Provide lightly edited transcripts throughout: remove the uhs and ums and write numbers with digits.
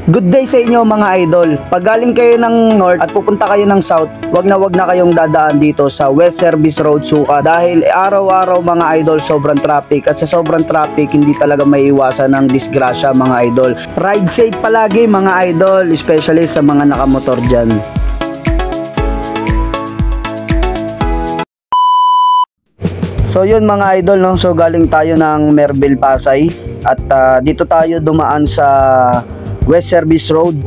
Good day sa inyo mga idol. Pag galing kayo ng north at pupunta kayo ng south, wag na kayong dadaan dito sa West Service Road Suka dahil araw-araw mga idol sobrang traffic, at sa sobrang traffic hindi talaga may iwasan ng disgrasya mga idol. Ride safe palagi mga idol, especially sa mga nakamotor dyan. So yun mga idol, no? So galing tayo ng Merville, Pasay at dito tayo dumaan sa West Service Road.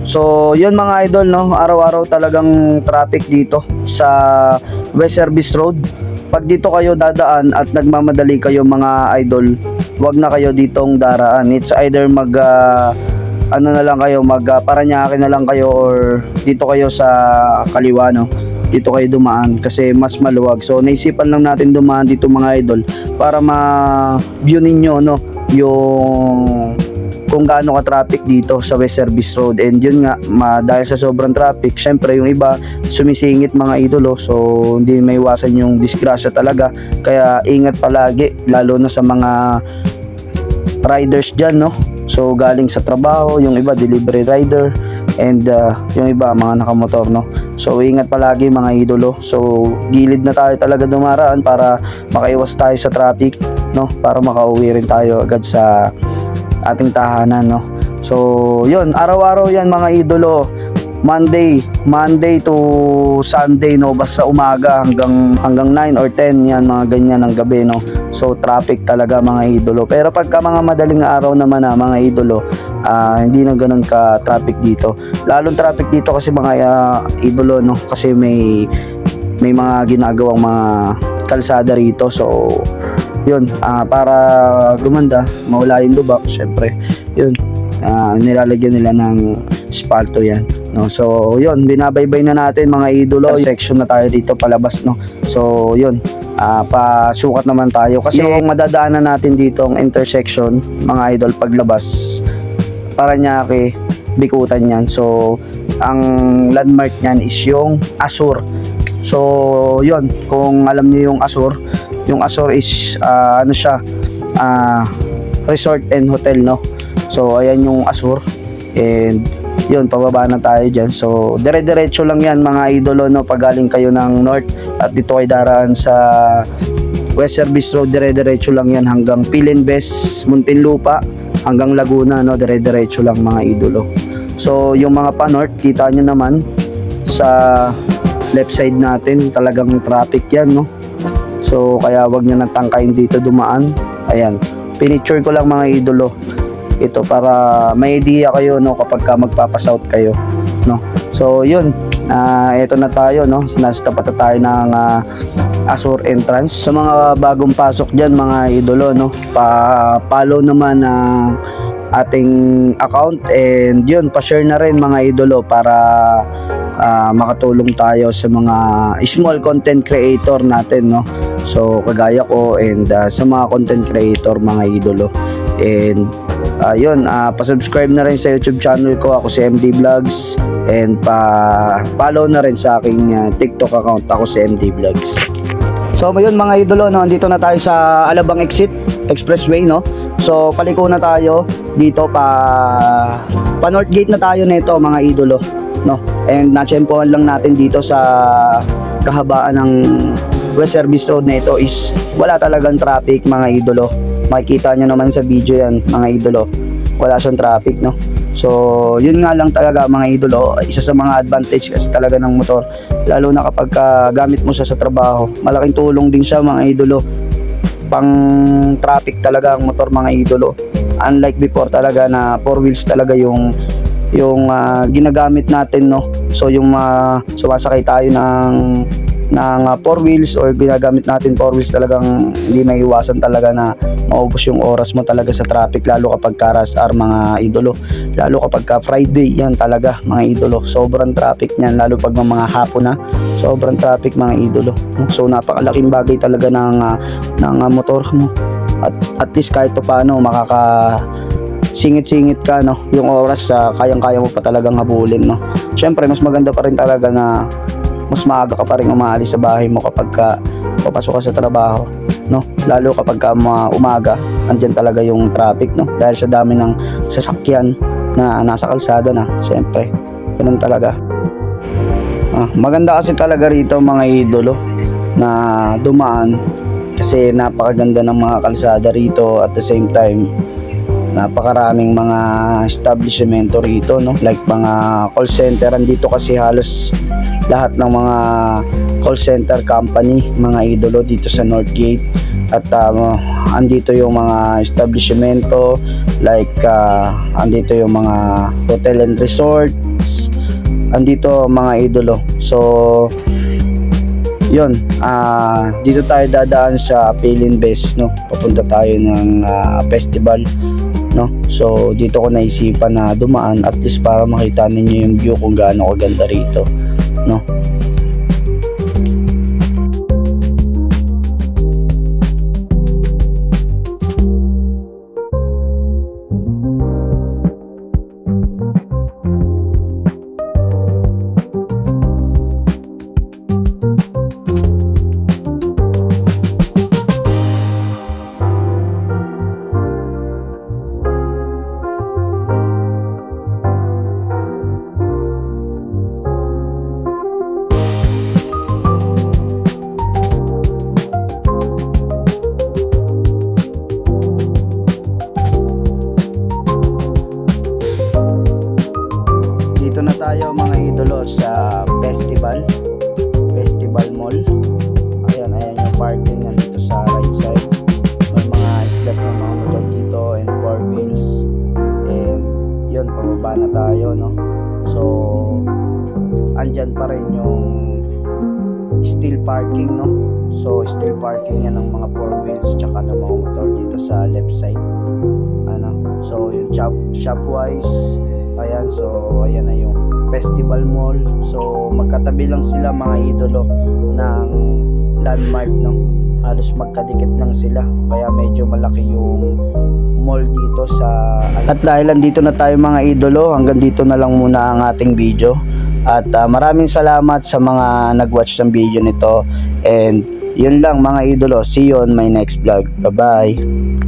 So yun mga idol, no? Araw-araw talagang traffic dito sa West Service Road. Pag dito kayo dadaan at nagmamadali kayo mga idol, wag na kayo ditong daraan. It's either ano na lang kayo, Paranaque na lang kayo, or dito kayo sa kaliwa, no? Dito kayo dumaan kasi mas maluwag. So naisipan lang natin dumaan dito mga idol para ma-view ninyo, no, yung kung gaano ka-traffic dito sa West Service Road. And yun nga, dahil sa sobrang traffic, syempre yung iba sumisingit mga idolo, so hindi may iwasan yung disgrasya talaga. Kaya ingat palagi, lalo na sa mga riders dyan, no? So galing sa trabaho, yung iba delivery rider, and yung iba mga nakamotor, no? So ingat palagi mga idolo. So gilid na tayo talaga dumaraan para makaiwas tayo sa traffic, no? Para makauwi rin tayo agad sa ating tahanan, no? So yun, araw-araw yan mga idolo, Monday to Sunday, no? Basta umaga hanggang 9 or 10 yan, mga ganyan ng gabi, no? So traffic talaga mga idolo. Pero pagka mga madaling araw naman na mga idolo, hindi na ganun ka traffic dito. Lalong traffic dito kasi mga idolo, no? Kasi may mga ginagawang mga kalsada rito. So yun, para gumanda, mawala yung lubak, syempre yun, nilalagyan nila ng spalto yan, no? So yun, binabaybay na natin mga idolo. Section na tayo dito palabas, no? So yun, pasukat naman tayo kasi yung madadaanan natin dito ang intersection mga idol paglabas Paranaque, Bikutan yan. So ang landmark niyan is yung Azur. So yun, kung alam niyo yung Azur is ano siya, resort and hotel, no? So ayan yung Azur, and yun, pababa na tayo dyan. So dire-diretso lang yan mga idolo, no? Pag galing kayo ng north at dito kayo daraan sa West Service Road, dire-diretso lang yan hanggang Pilinbes, Muntinlupa, hanggang Laguna, no? Dire-diretso lang mga idolo. So yung mga pa-north, kita nyo naman sa left side natin, talagang traffic yan, no? So kaya wag nyo nang tangkayin dito dumaan. Ayan, pinicture ko lang mga idolo ito para may idea kayo, no, kapag ka magpapasouth kayo, no? So yun, ito na tayo, no? Nasa tapat na tayo ng Azur entrance. Sa mga bagong pasok dyan mga idolo, no, pa-follow naman ang ating account, and yun, pa-share na rin mga idolo para makatulong tayo sa mga small content creator natin, no? So kagaya ko, and sa mga content creator mga idolo. And yun, pa-subscribe na rin sa YouTube channel ko, ako si MD Vlogs, and pa-follow na rin sa aking TikTok account, ako si MD Vlogs. So yun mga idolo, no, andito na tayo sa Alabang Exit Expressway, no? So paliko na tayo dito, pa North Gate na tayo nito mga idolo, no? And natsempohan lang natin dito sa kahabaan ng West Service Road na ito is wala talagang traffic mga idolo. Makikita nyo naman sa video yan mga idolo, wala siyang traffic, no? So yun nga lang talaga mga idolo, isa sa mga advantage kasi talaga ng motor, lalo na kapag gamit mo siya sa trabaho, malaking tulong din siya mga idolo. Pang traffic talaga ang motor mga idolo, unlike before talaga na 4 wheels talaga yung ginagamit natin, no? So yung sumasakay tayo ng 4 wheels or ginagamit natin 4 wheels, talagang hindi may iwasan talaga na maubos yung oras mo talaga sa traffic, lalo kapag rush hour mga idolo, lalo kapag Friday, yan talaga mga idolo, sobrang traffic niyan, lalo pag mga hapon na, sobrang traffic mga idolo. So napakalaking bagay talaga ng motor, no? At least kahit paano singit-singit ka, no? Yung oras kayang-kaya mo pa talagang habulin, no? Syempre mas maganda pa rin talaga na mas maaga ka pa rin umaalis sa bahay mo kapag papasok ka sa trabaho, no? Lalo kapag umaga, andyan talaga yung traffic, no? Dahil sa dami ng sasakyan, na nasa kalsada na. Siyempre, ganun talaga. Maganda kasi talaga rito mga idolo na dumaan kasi napakaganda ng mga kalsada rito, at the same time napakaraming mga establishmento rito, no? Like mga call center, andito kasi halos lahat ng mga call center company mga idolo dito sa Northgate. At andito yung mga establishmento like andito yung mga hotel and resorts, andito mga idolo. So yun, dito tayo dadaan sa Philinvest, no? Papunta tayo ng festival, no? So dito ko naisipan na dumaan, at least para makita ninyo yung view kung gaano kaganda rito, no? Dito na tayo mga idolo sa festival mall. Ayan yung parking nandito sa right side. May mga slot ng mga motor dito and 4 wheels, and yun, pababa na tayo, no? So andyan pa rin yung steel parking, no? So steel parking yan ng mga 4 wheels tsaka ng mga motor dito sa left side, ano? So yung shopwise, ayan. So ayan na yung festival mall. So magkatabi lang sila mga idolo ng landmark, no? Halos magkadikit lang sila, kaya medyo malaki yung mall dito sa. At dahil andito na tayo mga idolo, hanggang dito na lang muna ang ating video. At maraming salamat sa mga nag-watch ng video nito, and yun lang mga idolo. See you on my next vlog. Bye bye.